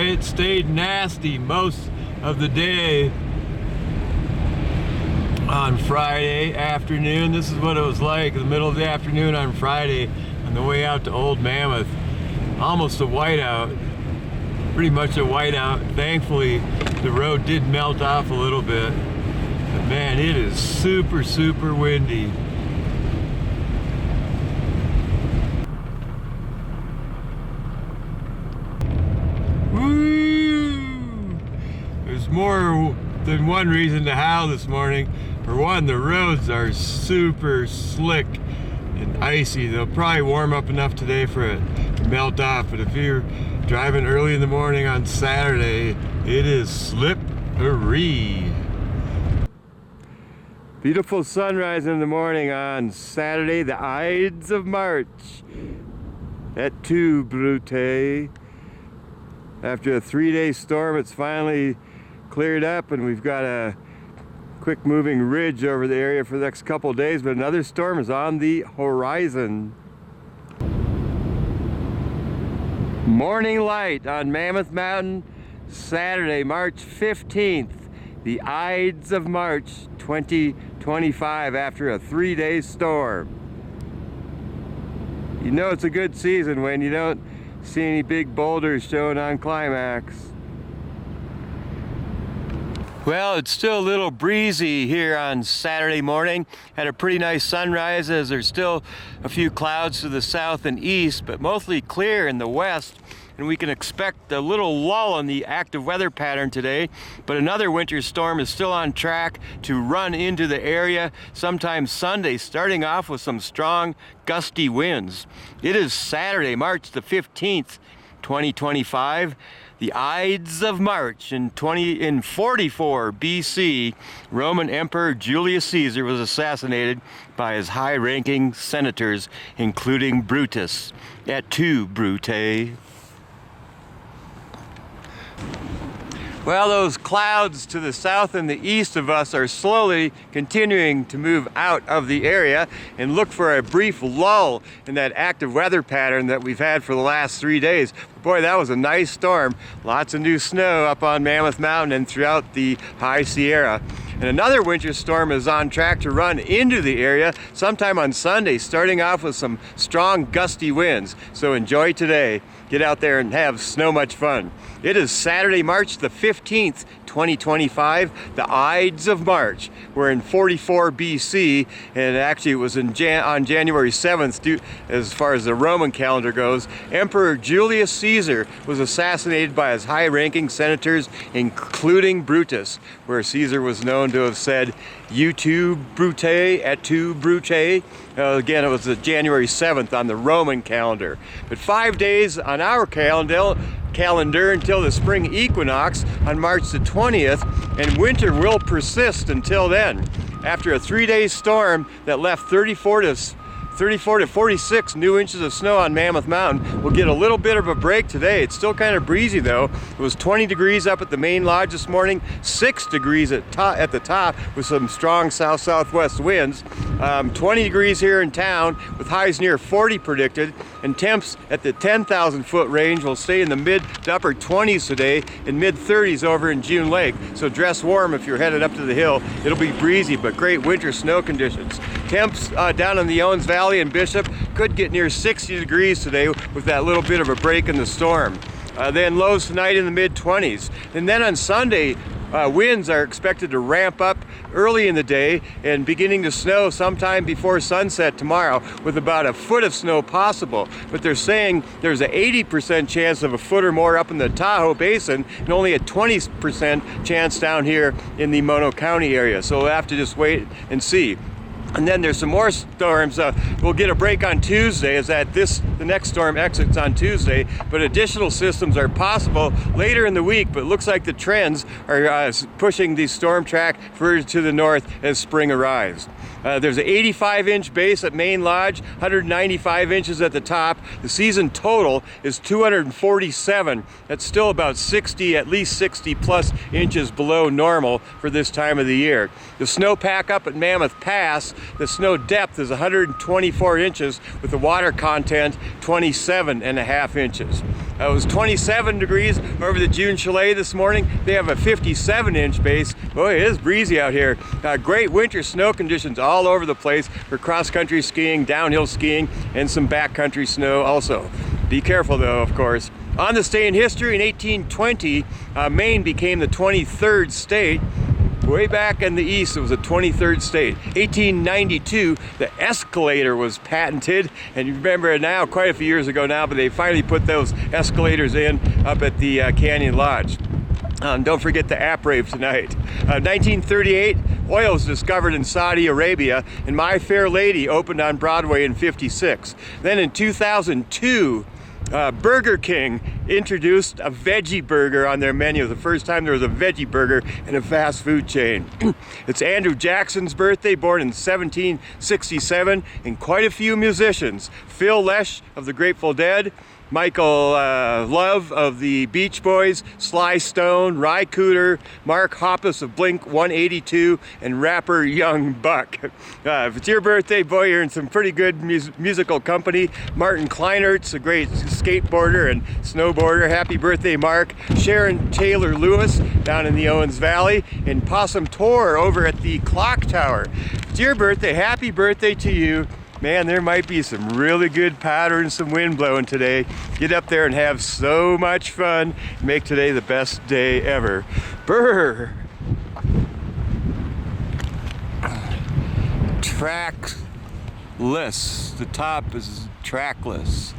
boy, it stayed nasty most of the day on Friday afternoon. This is what it was like in the middle of the afternoon on Friday on the way out to Old Mammoth. Almost a whiteout, pretty much a whiteout. Thankfully, the road did melt off a little bit. But man, it is super, super windy. Woo! There's more than one reason to howl this morning. For one, the roads are super slick and icy. They'll probably warm up enough today for it to melt off, but if you're driving early in the morning on Saturday, it is slippery. Beautiful sunrise in the morning on Saturday, the Ides of March at 2 Brute. After a 3-day storm, it's finally cleared up and we've got a quick moving ridge over the area for the next couple of days, but another storm is on the horizon. Morning light on Mammoth Mountain, Saturday, March 15th, the Ides of March 2025 after a 3-day storm. You know it's a good season when you don't see any big boulders showing on climax. Well, it's still a little breezy here on Saturday morning. Had a pretty nice sunrise as there's still a few clouds to the south and east, but mostly clear in the west. And we can expect a little lull in the active weather pattern today, but another winter storm is still on track to run into the area sometime Sunday, starting off with some strong gusty winds. It is Saturday, March the 15th, 2025. The Ides of March in 44 BC, Roman Emperor Julius Caesar was assassinated by his high-ranking senators, including Brutus, at 2 Brute. Well, those clouds to the south and the east of us are slowly continuing to move out of the area and look for a brief lull in that active weather pattern that we've had for the last 3 days. Boy, that was a nice storm. Lots of new snow up on Mammoth Mountain and throughout the High Sierra. And another winter storm is on track to run into the area sometime on Sunday, starting off with some strong gusty winds. So enjoy today. Get out there and have so much fun. It is Saturday, March the 15th, 2025, the Ides of March. We're in 44 BC, and actually it was on January 7th, as far as the Roman calendar goes. Emperor Julius Caesar was assassinated by his high-ranking senators, including Brutus, where Caesar was known to have said, "You 2 Brute at 2 Brute." Again, it was January 7th on the Roman calendar. But 5 days on our calendar until the spring equinox on March the 20th, and winter will persist until then. After a 3-day storm that left 34 to 46 new inches of snow on Mammoth Mountain, we'll get a little bit of a break today. It's still kind of breezy though. It was 20 degrees up at the main lodge this morning, 6 degrees at the top with some strong south-southwest winds. 20 degrees here in town with highs near 40 predicted, and temps at the 10,000 foot range will stay in the mid to upper 20s today and mid 30s over in June Lake. So dress warm if you're headed up to the hill. It'll be breezy, but great winter snow conditions. Temps down in the Owens Valley and Bishop could get near 60 degrees today with that little bit of a break in the storm. Then lows tonight in the mid 20s. And then on Sunday, winds are expected to ramp up early in the day and beginning to snow sometime before sunset tomorrow, with about a foot of snow possible. But they're saying there's an 80% chance of a foot or more up in the Tahoe Basin and only a 20% chance down here in the Mono County area. So we'll have to just wait and see. And then there's some more storms. We'll get a break on Tuesday as the next storm exits on Tuesday, but additional systems are possible later in the week, but it looks like the trends are pushing the storm track further to the north as spring arrives. There's an 85-inch base at Main Lodge, 195 inches at the top. The season total is 247. That's still about 60, at least 60 plus inches below normal for this time of the year. The snowpack up at Mammoth Pass, the snow depth is 124 inches with the water content 27.5 inches. It was 27 degrees over the June Chalet this morning. They have a 57-inch base. Boy, it is breezy out here. Great winter snow conditions all over the place for cross-country skiing, downhill skiing, and some backcountry snow also. Be careful though, of course. On this day in history, in 1820, Maine became the 23rd state. Way back in the east, it was the 23rd state. 1892, the escalator was patented, and you remember it now, quite a few years ago now, but they finally put those escalators in up at the Canyon Lodge. Don't forget the app rave tonight. 1938, oil was discovered in Saudi Arabia, and My Fair Lady opened on Broadway in '56. Then in 2002, Burger King introduced a veggie burger on their menu. The first time there was a veggie burger in a fast food chain. It's Andrew Jackson's birthday, born in 1767, and quite a few musicians. Phil Lesh of the Grateful Dead, Michael Love of the Beach Boys, Sly Stone, Ry Cooder, Mark Hoppus of Blink-182, and rapper Young Buck. If it's your birthday, boy, you're in some pretty good musical company. Martin Kleinert's a great skateboarder and snowboarder. Happy birthday, Mark. Sharon Taylor Lewis down in the Owens Valley, and Possum Tor over at the Clock Tower. If it's your birthday, happy birthday to you. Man, there might be some really good powder and some wind blowing today. Get up there and have so much fun. Make today the best day ever. Brr. Trackless. The top is trackless.